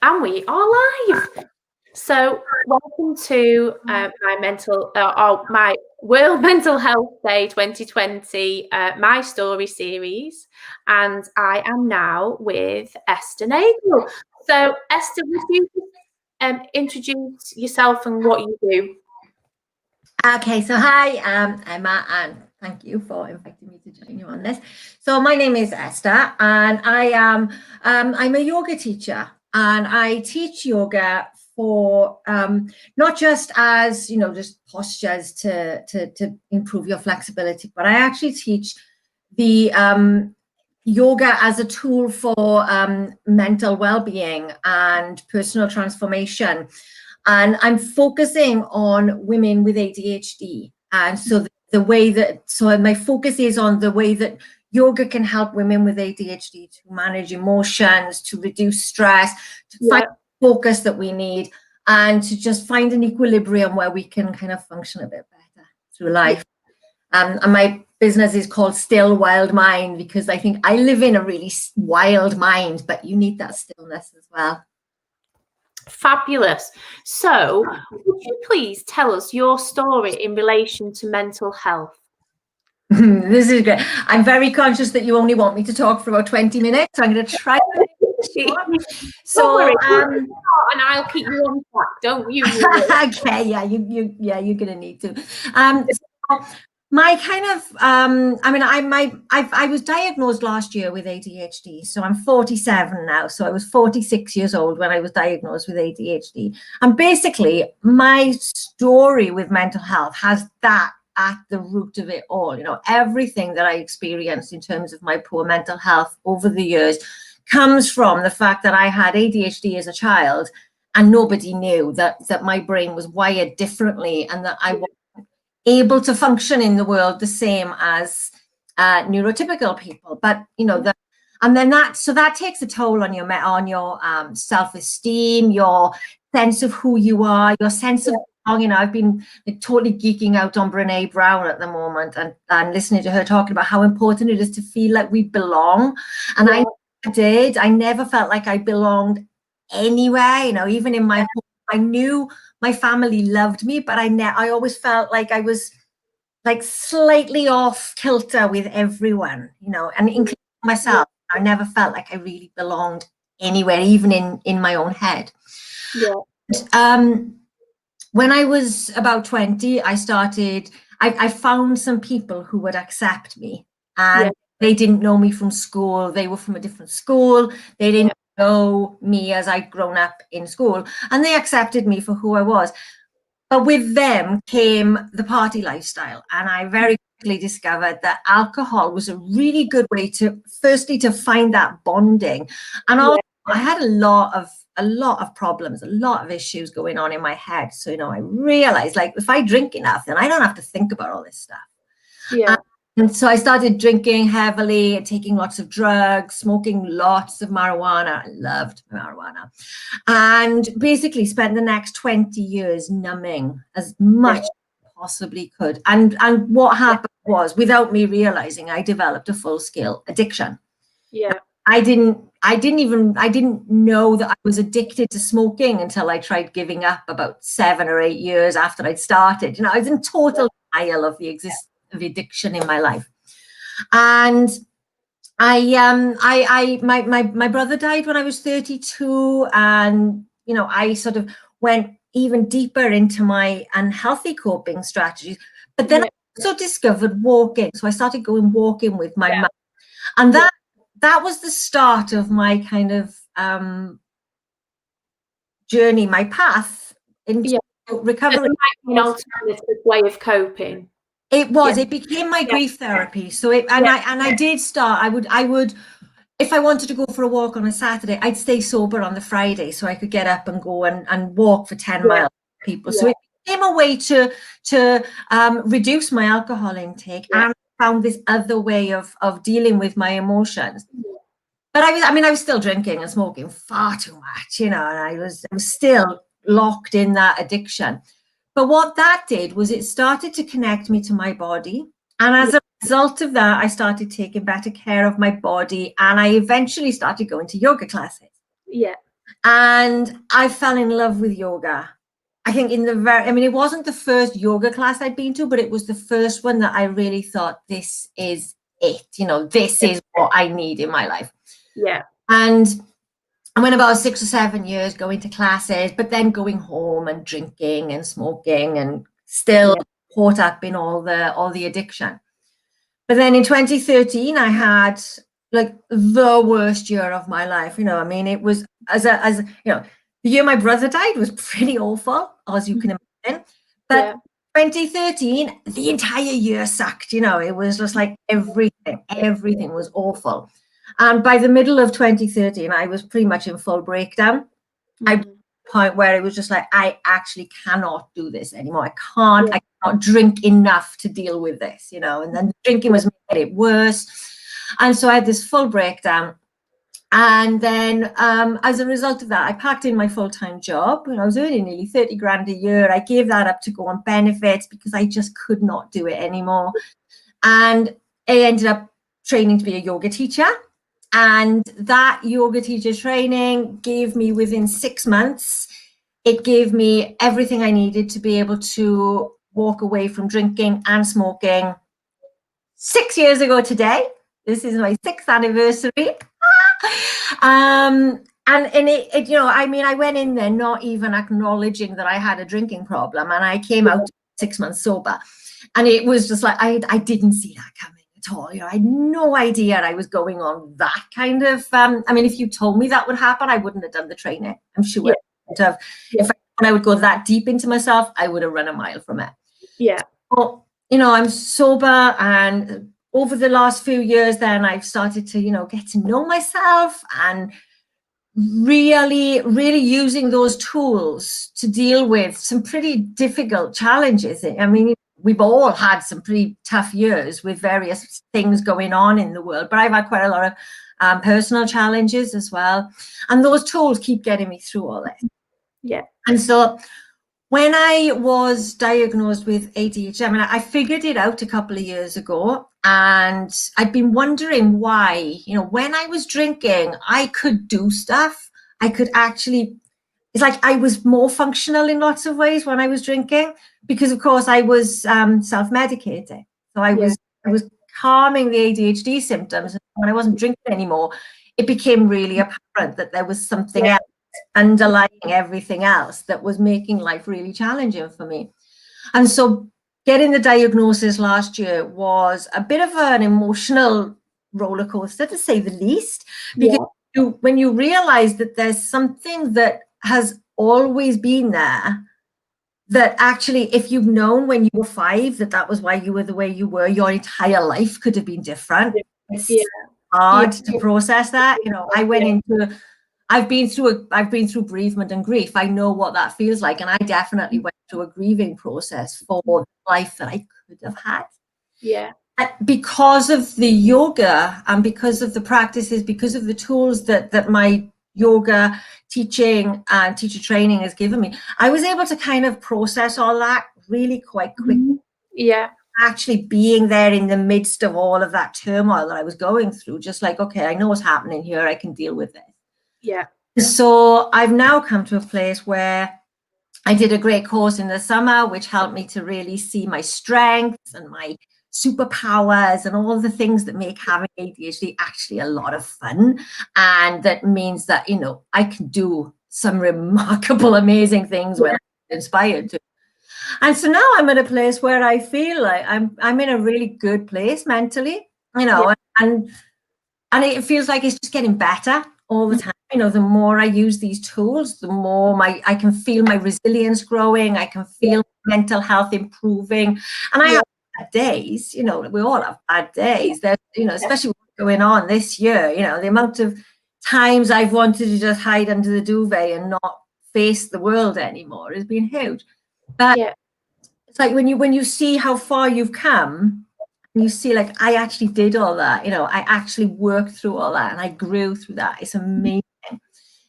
And we are live. So welcome to my World Mental Health Day 2020, my story series, and I am now with Esther Nagle. So Esther, would you introduce yourself and what you do? Okay, so hi, Emma, and thank you for inviting me to join you on this. So my name is Esther, and I am I'm a yoga teacher, and I teach yoga for not just as just postures to improve your flexibility, but I actually teach the yoga as a tool for mental well-being and personal transformation. And I'm focusing on women with ADHD. And so my focus is on the way that yoga can help women with ADHD to manage emotions, to reduce stress, to find the focus that we need, and to just find an equilibrium where we can kind of function a bit better through life. And my business is called Still Wild Mind, because I think I live in a really wild mind, but you need that stillness as well. Fabulous. So would you please tell us your story in relation to mental health? This is great. I'm very conscious that you only want me to talk for about 20 minutes, so I'm going to try. So, and I'll keep you on track. Don't you worry. Okay, yeah, you're going to need to. So my kind of, I was diagnosed last year with ADHD, so I'm 47 now. So I was 46 years old when I was diagnosed with ADHD. And basically, my story with mental health has that at the root of it all. Everything that I experienced in terms of my poor mental health over the years comes from the fact that I had ADHD as a child, and nobody knew that my brain was wired differently, and that I wasn't able to function in the world the same as neurotypical people. But that takes a toll on your self-esteem, your sense of who you are, your sense of belonging. I've been totally geeking out on Brene Brown at the moment, and listening to her talking about how important it is to feel like we belong. And I never felt like I belonged anywhere. Even in my home, I knew my family loved me, but I always felt like I was like slightly off kilter with everyone, and including myself. I never felt like I really belonged anywhere, even in my own head. When I was about 20, I found some people who would accept me, and they didn't know me from school. They were from a different school. They didn't know me as I'd grown up in school, and they accepted me for who I was. But with them came the party lifestyle, and I very quickly discovered that alcohol was a really good way to find that bonding. And also, I had a lot of problems, a lot of issues going on in my head. So, I realized, like, if I drink enough, then I don't have to think about all this stuff. And so I started drinking heavily, taking lots of drugs, smoking lots of marijuana. I loved marijuana. And basically spent the next 20 years numbing as much as I possibly could. And what happened was, without me realizing, I developed a full-scale addiction. I didn't know that I was addicted to smoking until I tried giving up about 7 or 8 years after I'd started. I was in total denial of the existence of addiction in my life. And my brother died when I was 32, and I sort of went even deeper into my unhealthy coping strategies. But then I also discovered walking, so I started going walking with my mum, and that was the start of my kind of journey, my path into recovery. An alternative way of coping. It was. It became my grief therapy. So I did start. I would, if I wanted to go for a walk on a Saturday, I'd stay sober on the Friday, so I could get up and go and walk for 10 miles with people. So it became a way to reduce my alcohol intake, and I found this other way of dealing with my emotions. But I was still drinking and smoking far too much, and I was still locked in that addiction. But what that did was it started to connect me to my body. And as a result of that, I started taking better care of my body. And I eventually started going to yoga classes. And I fell in love with yoga. I think it wasn't the first yoga class I'd been to, but it was the first one that I really thought, this is it. This is what I need in my life. Yeah. And I went about 6 or 7 years going to classes, but then going home and drinking and smoking and still caught up in all the addiction. But then in 2013, I had like the worst year of my life. It was the year my brother died was pretty awful, as you can imagine. But 2013, the entire year sucked. It was just like everything was awful. And by the middle of 2013, I was pretty much in full breakdown. I got to the point where it was just like, I actually cannot do this anymore. I cannot drink enough to deal with this, and then the drinking was making it worse. And so I had this full breakdown. And then as a result of that, I packed in my full-time job, and I was earning nearly 30 grand a year. I gave that up to go on benefits because I just could not do it anymore. And I ended up training to be a yoga teacher. And that yoga teacher training gave me, within 6 months, it gave me everything I needed to be able to walk away from drinking and smoking. 6 years ago today, this is my 6th anniversary. And I went in there not even acknowledging that I had a drinking problem, and I came out 6 months sober. And it was just like, I didn't see that coming at all. I had no idea I was going on that kind of, if you told me that would happen, I wouldn't have done the training. I'm sure I would have. If I would go that deep into myself, I would have run a mile from it. Yeah. Well, I'm sober, and over the last few years, then I've started to, get to know myself and really, really using those tools to deal with some pretty difficult challenges. We've all had some pretty tough years with various things going on in the world, but I've had quite a lot of personal challenges as well. And those tools keep getting me through all this. Yeah. And so when I was diagnosed with ADHD, I figured it out a couple of years ago, and I'd been wondering why. When I was drinking, I could do stuff. I could actually, it's like I was more functional in lots of ways when I was drinking, because of course I was self-medicating. So I was calming the ADHD symptoms. And when I wasn't drinking anymore, it became really apparent that there was something else underlying everything else that was making life really challenging for me. And so getting the diagnosis last year was a bit of an emotional roller coaster, to say the least, because when you realize that there's something that has always been there, that actually, if you've known when you were 5 that was why you were the way you were, your entire life could have been different. It's hard to process that. I've been through bereavement and grief. I know what that feels like, and I definitely went through a grieving process for the life that I could have had. Yeah. Because of the yoga, and because of the practices, because of the tools that my yoga teaching and teacher training has given me, I was able to kind of process all that really quite quickly. Yeah. Actually being there in the midst of all of that turmoil that I was going through, just like, okay, I know what's happening here. I can deal with it. Yeah. So I've now come to a place where I did a great course in the summer, which helped me to really see my strengths and my superpowers and all the things that make having ADHD actually a lot of fun. And that means that, I can do some remarkable, amazing things when I'm inspired to. And so now I'm at a place where I feel like I'm in a really good place mentally, and it feels like it's just getting better all the time. The more I use these tools, the more I can feel my resilience growing. I can feel mental health improving. And I have bad days, we all have bad days. There's, especially what's going on this year, the amount of times I've wanted to just hide under the duvet and not face the world anymore has been huge. But it's like when you see how far you've come, and you see, like, I actually did all that, I actually worked through all that, and I grew through that. It's amazing.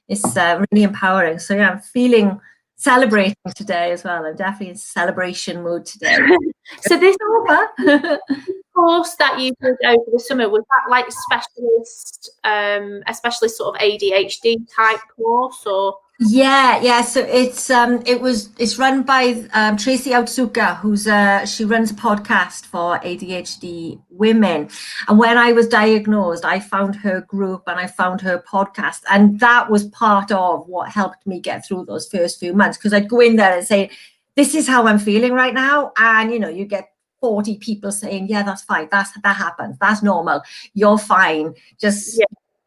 It's really empowering. So yeah, I'm feeling celebrating today as well. I'm definitely in celebration mood today. So this course that you did over the summer, was that like a specialist sort of ADHD type course, or? Yeah. So it's run by Tracy Outsuka, she runs a podcast for ADHD women. And when I was diagnosed, I found her group and I found her podcast, and that was part of what helped me get through those first few months, because I'd go in there and say, "This is how I'm feeling right now," and you get 40 people saying, "Yeah, that's fine. That happens. That's normal. You're fine. Just."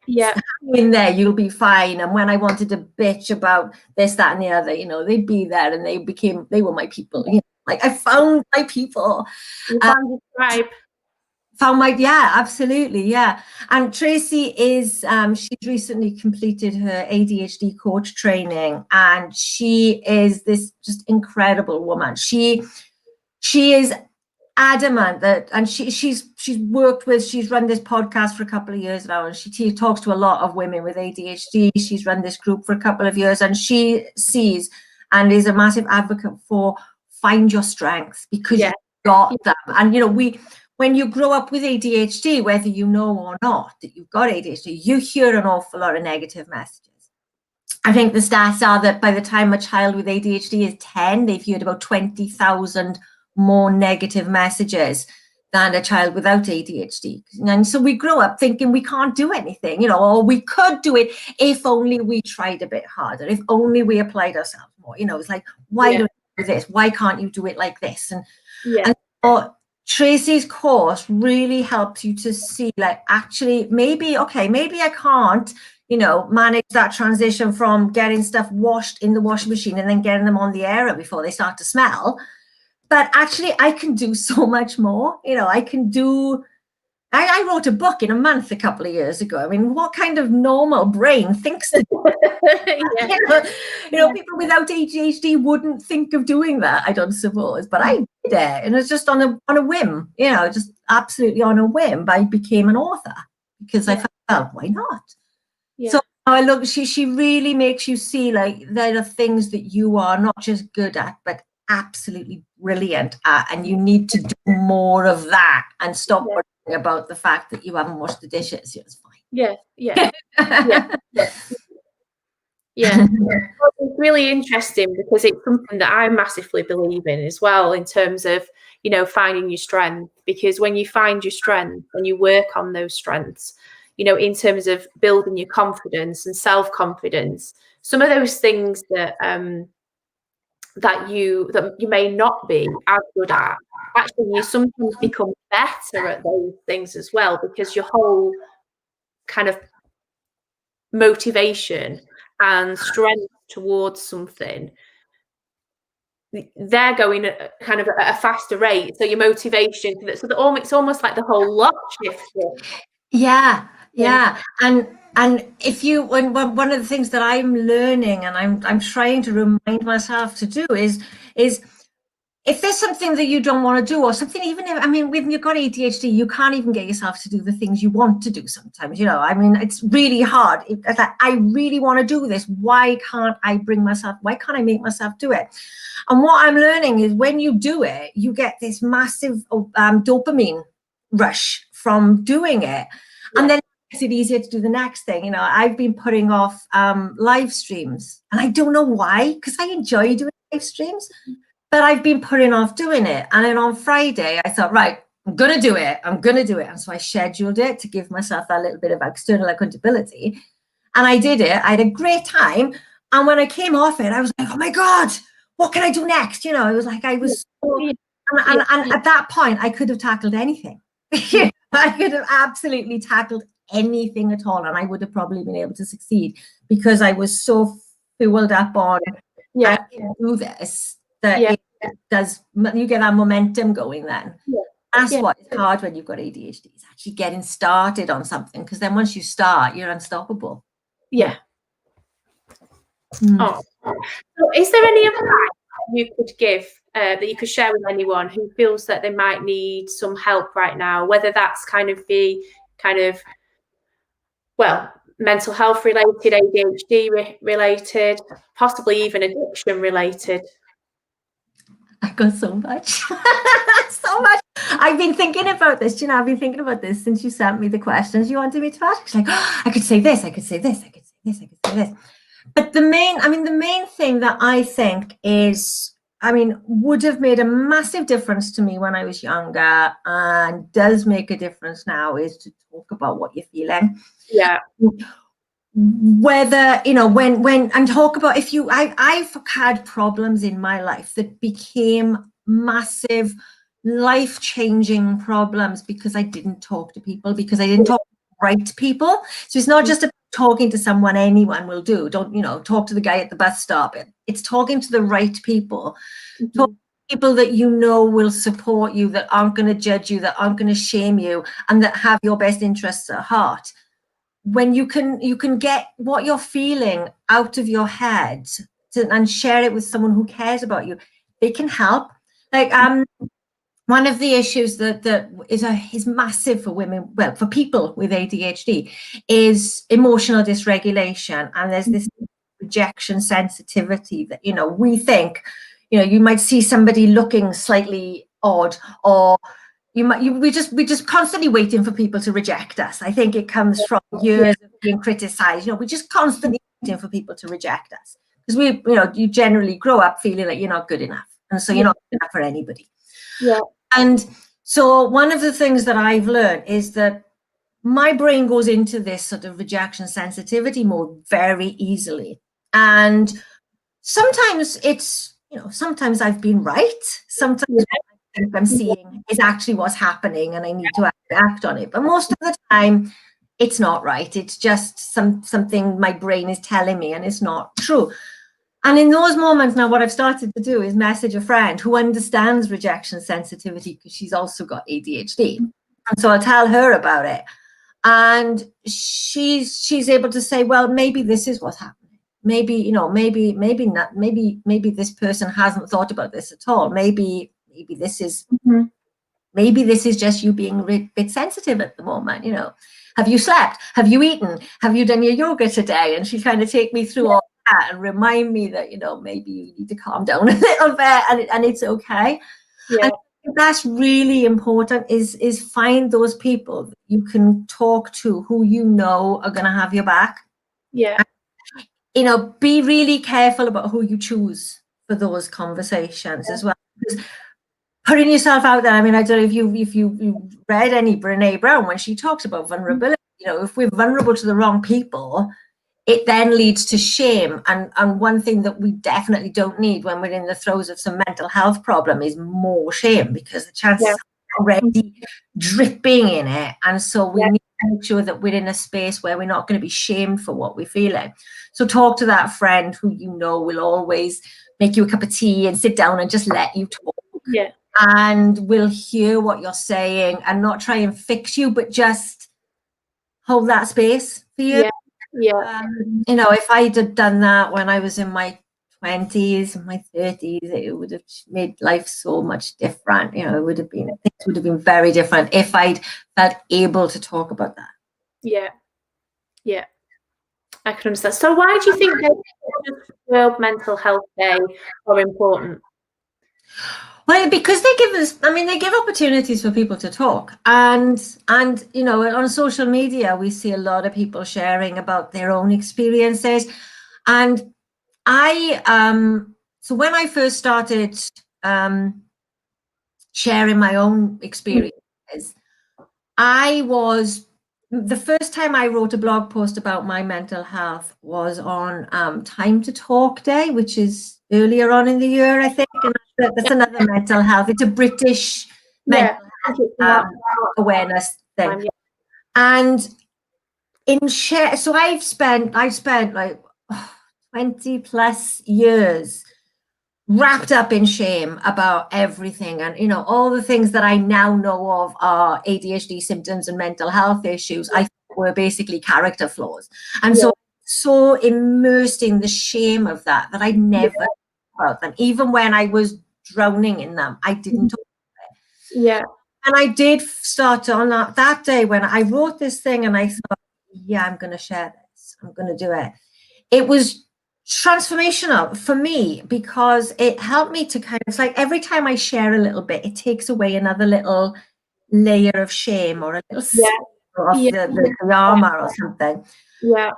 Yeah. In there, you'll be fine. And when I wanted to bitch about this, that, and the other, they'd be there, and they were my people. Like, I found my people. You found your tribe. Absolutely, yeah. And Tracy she's recently completed her ADHD coach training, and she is this just incredible woman. She is adamant that, and she's run this podcast for a couple of years now, and she talks to a lot of women with ADHD. She's run this group for a couple of years, and she sees and is a massive advocate for find your strengths, because you've got them. And when you grow up with ADHD, whether you know or not that you've got ADHD, you hear an awful lot of negative messages. I think the stats are that by the time a child with ADHD is 10, they've heard about 20,000 more negative messages than a child without ADHD. And so we grow up thinking we can't do anything, or we could do it if only we tried a bit harder, if only we applied ourselves more. It's like, why don't you do this? Why can't you do it like this? And so Tracy's course really helps you to see, like, actually, maybe I can't, manage that transition from getting stuff washed in the washing machine and then getting them on the air before they start to smell. But actually, I can do so much more. I wrote a book in a month a couple of years ago. I mean, what kind of normal brain thinks that? People without ADHD wouldn't think of doing that, I don't suppose. But I did it, and it's just on a whim. Just absolutely on a whim. I became an author because I felt, why not? So I look. She really makes you see, like, there are things that you are not just good at, but absolutely brilliant at, and you need to do more of that and stop worrying about the fact that you haven't washed the dishes. It's fine. It's really interesting, because it's something that I massively believe in as well, in terms of finding your strength. Because when you find your strength and you work on those strengths, in terms of building your confidence and self-confidence, some of those things that you may not be as good at, actually you sometimes become better at those things as well, because your whole kind of motivation and strength towards something, they're going at kind of at a faster rate. So your motivation, so it's almost like the whole lot shifts. And if you, one of the things that I'm learning and I'm trying to remind myself to do is if there's something that you don't want to do, or something, even if, when you've got ADHD, you can't even get yourself to do the things you want to do sometimes, it's really hard. It's like, I really want to do this. Why can't I make myself do it? And what I'm learning is when you do it, you get this massive dopamine rush from doing it. And then it makes it easier to do the next thing. I've been putting off live streams, and I don't know why, because I enjoy doing live streams. But I've been putting off doing it. And then on Friday, I thought, right, I'm going to do it. And so I scheduled it to give myself that little bit of external accountability. And I did it. I had a great time. And when I came off it, I was like, oh my God, what can I do next? It was like, I was so, and at that point, I could have tackled anything. I could have absolutely tackled anything at all. And I would have probably been able to succeed, because I was so fueled up on, I can do this. It does, you get that momentum going then. That's what is hard when you've got ADHD, is actually getting started on something, because then once you start, you're unstoppable. So is there any advice you could give that you could share with anyone who feels that they might need some help right now, whether that's mental health related, ADHD related, possibly even addiction related? I got so much, so much. I've been thinking about this, you know, I've been thinking about this since you sent me the questions you wanted me to ask. It's like, oh, I could say this, I could say this, I could say this, I could say this. But the main thing that I think is, would have made a massive difference to me when I was younger and does make a difference now is to talk about what you're feeling. Yeah. Whether, you know, when and talk about I've had problems in my life that became massive life-changing problems because I didn't talk to people, because I didn't talk to the right people. So it's not just about talking to someone anyone will do. Don't, you know, talk to the guy at the bus stop. It's talking to the right people. Talk to people that you know will support you, that aren't going to judge you, that aren't going to shame you, and that have your best interests at heart. When you can get what you're feeling out of your head and share it with someone who cares about you, they can help. Like one of the issues that is massive for women, well, for people with ADHD, is emotional dysregulation, and there's this rejection sensitivity that, you know, we think, you know, you might see somebody looking slightly odd, or we just constantly waiting for people to reject us. I think it comes from years of being criticized. You know, we're just constantly waiting for people to reject us because you generally grow up feeling like you're not good enough, and so you're not good enough for anybody. Yeah. And so one of the things that I've learned is that my brain goes into this sort of rejection sensitivity mode very easily, and sometimes sometimes I've been right. Sometimes I'm seeing is actually what's happening and I need to act on it. But most of the time, it's not right. It's just something my brain is telling me and it's not true. And in those moments now, what I've started to do is message a friend who understands rejection sensitivity because she's also got ADHD. And so I'll tell her about it. And she's able to say, well, maybe this is what's happening. Maybe, you know, maybe not, maybe this person hasn't thought about this at all. Maybe this is maybe this is just you being a bit sensitive at the moment. You know, have you slept? Have you eaten? Have you done your yoga today? And she kind of take me through all that and remind me that, you know, maybe you need to calm down a little bit, and it's okay. Yeah. And that's really important, is find those people that you can talk to who you know are going to have your back. Yeah. And, you know, be really careful about who you choose for those conversations as well. Because putting yourself out there, I mean, I don't know if you read any Brene Brown when she talks about vulnerability. You know, if we're vulnerable to the wrong people, it then leads to shame. And one thing that we definitely don't need when we're in the throes of some mental health problem is more shame, because the chances are already dripping in it. And so we need to make sure that we're in a space where we're not going to be shamed for what we're feeling. So talk to that friend who you know will always make you a cup of tea and sit down and just let you talk. Yeah. And will hear what you're saying and not try and fix you, but just hold that space for you. You know, if I'd have done that when I was in my 20s, my 30s, it would have made life so much different. You know, things would have been very different if I'd felt able to talk about that. Yeah. Yeah. I can understand. So why do you think World Mental Health Day are important? Well, because they give opportunities for people to talk, and you know, on social media we see a lot of people sharing about their own experiences. And so when I first started sharing my own experiences, the first time I wrote a blog post about my mental health was on Time to Talk Day, which is earlier on in the year, I think. And that's another mental health. It's a British mental health awareness thing. And so I've spent like 20 plus years wrapped up in shame about everything. And, you know, all the things that I now know of are ADHD symptoms and mental health issues, I thought were basically character flaws. And so immersed in the shame of that I never thought about them. Even when I was drowning in them, I didn't talk about it. Yeah. And I did start on that day when I wrote this thing, and I thought, yeah, I'm going to share this. this. I'm going to do it. It was transformational for me because it helped me to it's like every time I share a little bit, it takes away another little layer of shame or a little off the armor or something. Yeah.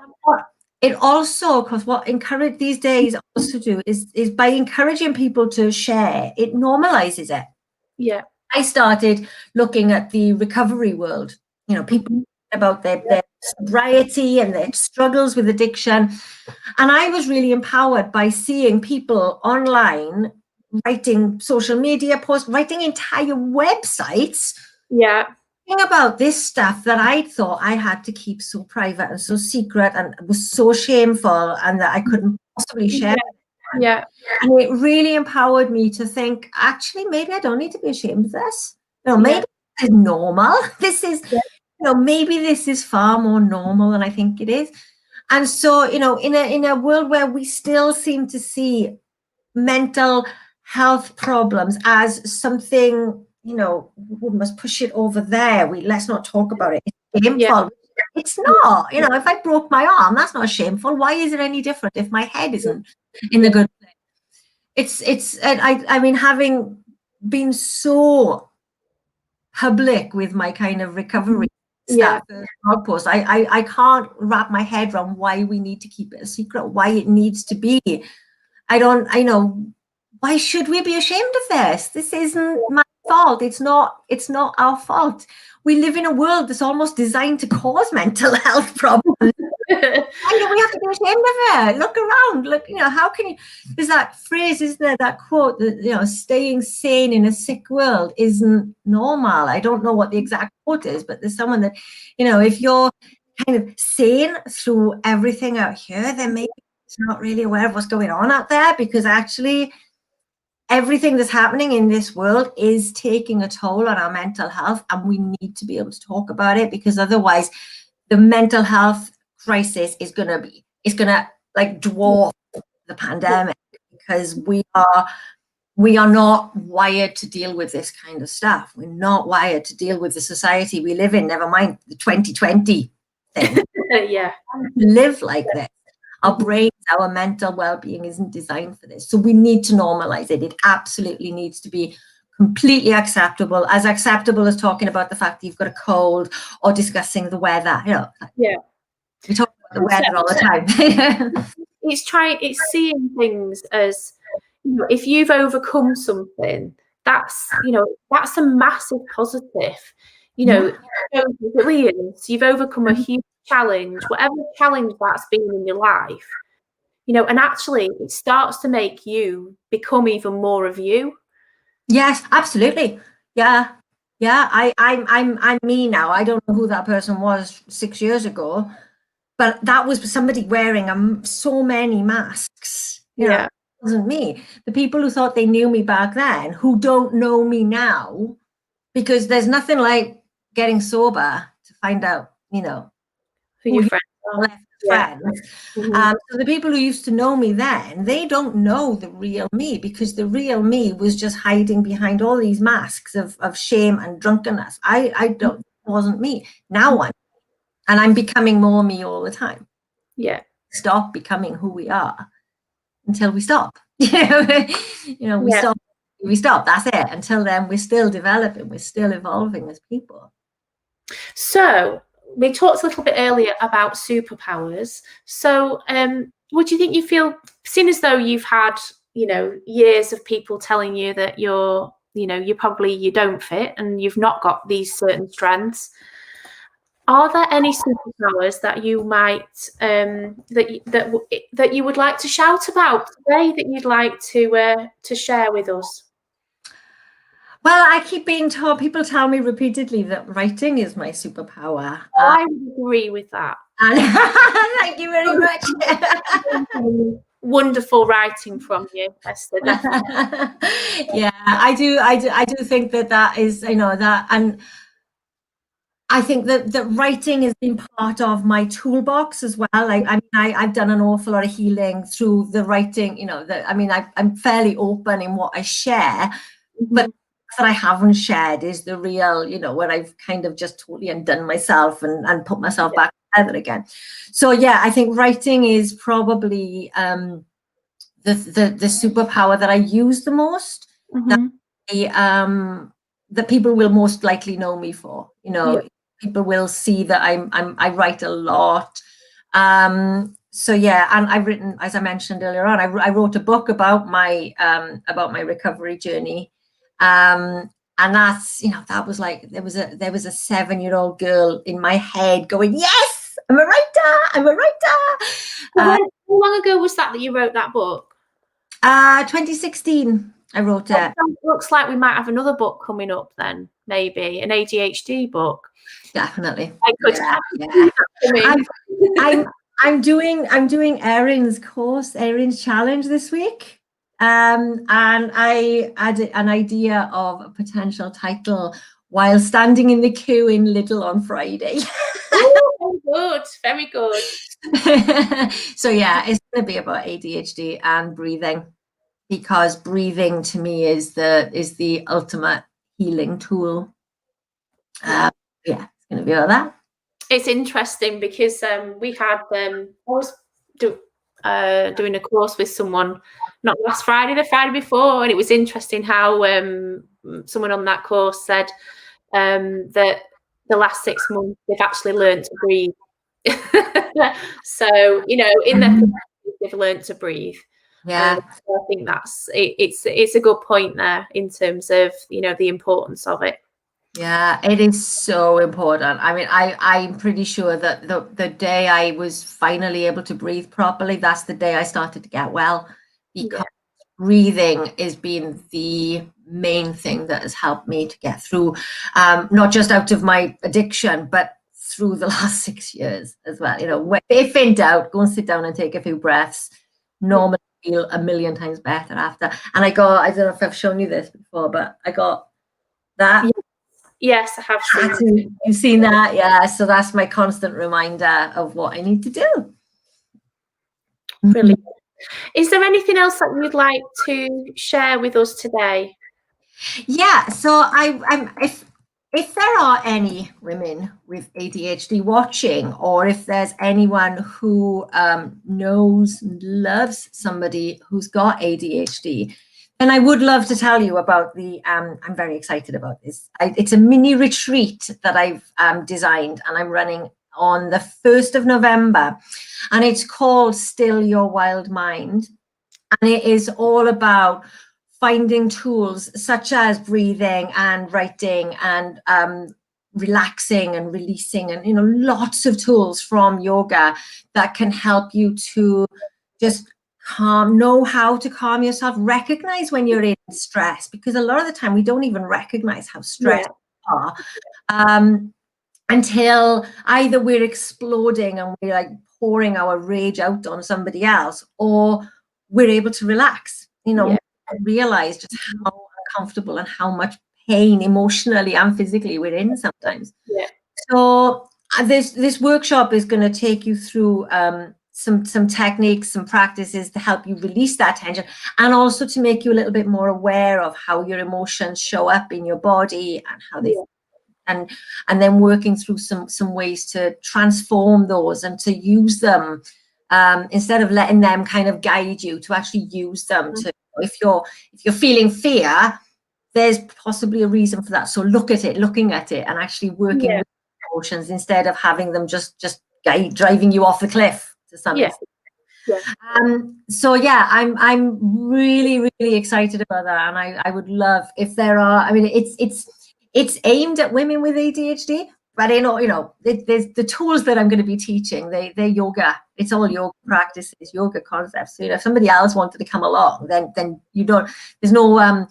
It also, because what encourage these days also do is by encouraging people to share, it normalizes it. Yeah. I started looking at the recovery world, people about their sobriety and their struggles with addiction. And I was really empowered by seeing people online writing social media posts, writing entire websites. Yeah. About this stuff that I thought I had to keep so private and so secret and was so shameful and that I couldn't possibly share. Yeah. And it really empowered me to think, actually, maybe I don't need to be ashamed of this. Maybe this is normal. This is, maybe this is far more normal than I think it is. And so, in a world where we still seem to see mental health problems as something, we must push it over there. Let's not talk about it. It's shameful. Yeah. It's not. If I broke my arm, that's not shameful. Why is it any different if my head isn't in the good place? I mean, having been so public with my kind of recovery stuff, blog post, I can't wrap my head around why we need to keep it a secret, why it needs to be. Why should we be ashamed of this? This isn't my fault. It's not our fault. We live in a world that's almost designed to cause mental health problems. Why do we have to be ashamed of it? Look around. Look, how can you? There's that phrase, isn't there? That quote that staying sane in a sick world isn't normal. I don't know what the exact quote is, but there's someone that, if you're kind of sane through everything out here, then maybe it's not really aware of what's going on out there, because actually everything that's happening in this world is taking a toll on our mental health, and we need to be able to talk about it, because otherwise the mental health crisis is going to like dwarf the pandemic, because we are not wired to deal with this kind of stuff. We're not wired to deal with the society we live in, never mind the 2020 thing. Yeah. Live like this. Our brains, our mental well-being isn't designed for this. So we need to normalize it. It absolutely needs to be completely acceptable as talking about the fact that you've got a cold or discussing the weather. Yeah. We talk about the weather all the time. It's seeing things as, if you've overcome something, that's a massive positive. Resilience, you've overcome a huge challenge, whatever challenge that's been in your life, and actually it starts to make you become even more of you. Yes, absolutely. Yeah. I'm me now. I don't know who that person was 6 years ago, but that was somebody wearing so many masks. It wasn't me. The people who thought they knew me back then, who don't know me now, because there's nothing like getting sober to find out, who your friends are. Friends. So the people who used to know me then, they don't know the real me, because the real me was just hiding behind all these masks of shame and drunkenness. It wasn't me. Now I'm becoming more me all the time. Yeah. Stop becoming who we are until we stop. We stop. That's it. Until then, we're still developing. We're still evolving as people. So we talked a little bit earlier about superpowers. So what do you think you feel, seeing as though you've had, years of people telling you that you don't fit and you've not got these certain strengths, are there any superpowers that you might that you would like to shout about today, that you'd like to share with us? Well, I keep being told, people tell me repeatedly that writing is my superpower. I would agree with that. Thank you very much. Wonderful writing from you, Esther. Yeah, I do think that is, that, and I think that writing has been part of my toolbox as well. I've done an awful lot of healing through the writing. I'm fairly open in what I share, but that I haven't shared is the real, where I've kind of just totally undone myself and put myself back together again. So yeah, I think writing is probably the superpower that I use the most. That people will most likely know me for. People will see that I write a lot. So yeah, and I've written, as I mentioned earlier on, I wrote a book about my recovery journey, and that's, that was like, there was a 7-year-old girl in my head going, yes, I'm a writer. How long ago was that you wrote that book? 2016. I wrote it. Looks like we might have another book coming up then, maybe an ADHD book. Definitely. I could I'm doing Erin's course, Erin's challenge this week. And I had an idea of a potential title while standing in the queue in Lidl on Friday. Oh, good, very good. So yeah, it's going to be about ADHD and breathing, because breathing to me is the ultimate healing tool. Yeah, it's going to be about that. It's interesting because we had I was doing a course with someone, not last Friday, the Friday before, and it was interesting how someone on that course said that the last 6 months they've actually learned to breathe. So in their 30s, they've learned to breathe. Yeah, so I think it's a good point there in terms of the importance of it. Yeah, it is so important. I mean, I'm pretty sure that the day I was finally able to breathe properly, that's the day I started to get well, because breathing has been the main thing that has helped me to get through, not just out of my addiction, but through the last 6 years as well. If in doubt, go and sit down and take a few breaths. Normally feel a million times better after. And I don't know if I've shown you this before, but I got that. Yes, I have seen. You've seen that, yeah. So that's my constant reminder of what I need to do. Brilliant. Is there anything else that you'd like to share with us today? Yeah. So if there are any women with ADHD watching, or if there's anyone who knows and loves somebody who's got ADHD, then I would love to tell you about I'm very excited about this. It's a mini retreat that I've designed, and I'm running on the 1st of November, and it's called Still Your Wild Mind. And it is all about finding tools such as breathing and writing and relaxing and releasing, and lots of tools from yoga that can help you to just know how to calm yourself, recognize when you're in stress, because a lot of the time we don't even recognize how stressed we are until either we're exploding and we're like pouring our rage out on somebody else, or we're able to relax, realize just how uncomfortable and how much pain emotionally and physically we're in sometimes. So this workshop is going to take you through some techniques, some practices to help you release that tension, and also to make you a little bit more aware of how your emotions show up in your body and how they and then working through some ways to transform those and to use them, instead of letting them kind of guide you, to actually use them to, if you're feeling fear, there's possibly a reason for that. So looking at it and actually working with emotions instead of having them just driving you off the cliff to some extent. So yeah, I'm really, really excited about that, and I would love if there are. I mean, it's aimed at women with ADHD, but there's the tools that I'm going to be teaching. They're yoga. It's all yoga practices, yoga concepts. So, if somebody else wanted to come along, then you don't. There's no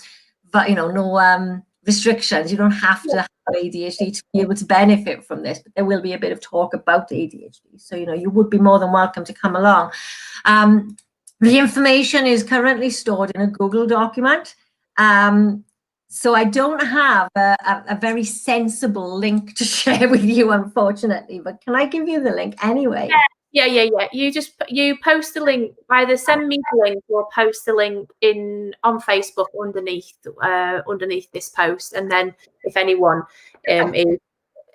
no restrictions. You don't have to have ADHD to be able to benefit from this, but there will be a bit of talk about ADHD. So, you would be more than welcome to come along. The information is currently stored in a Google document. So I don't have a very sensible link to share with you, unfortunately, but can I give you the link anyway? Yeah. You post the link, either send me the link or post the link on Facebook underneath this post, and then if anyone is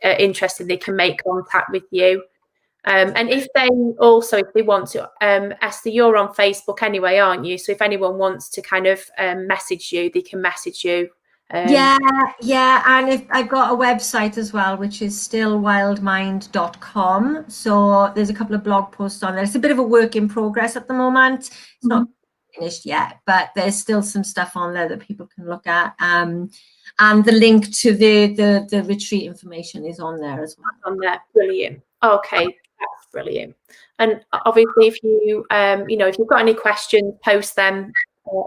interested, they can make contact with you. And if they want to, Esther, you're on Facebook anyway, aren't you? So if anyone wants to kind of message you, they can message you. Yeah, and if I've got a website as well, which is stillwildmind.com. So there's a couple of blog posts on there. It's a bit of a work in progress at the moment. It's not finished yet, but there's still some stuff on there that people can look at. And the link to the retreat information is on there as well. On there, brilliant. Okay, that's brilliant. And obviously, if you if you've got any questions, post them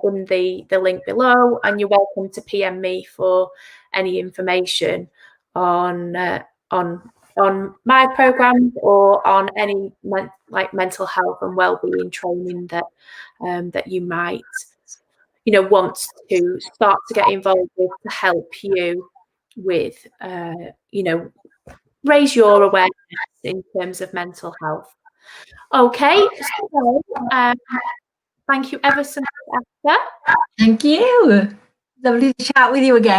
in the link below, and you're welcome to PM me for any information on my programs or on any mental health and well-being training that you might want to start to get involved with, to help you with raise your awareness in terms of mental health. Okay, so thank you ever so much, Esther. Thank you. Lovely to chat with you again.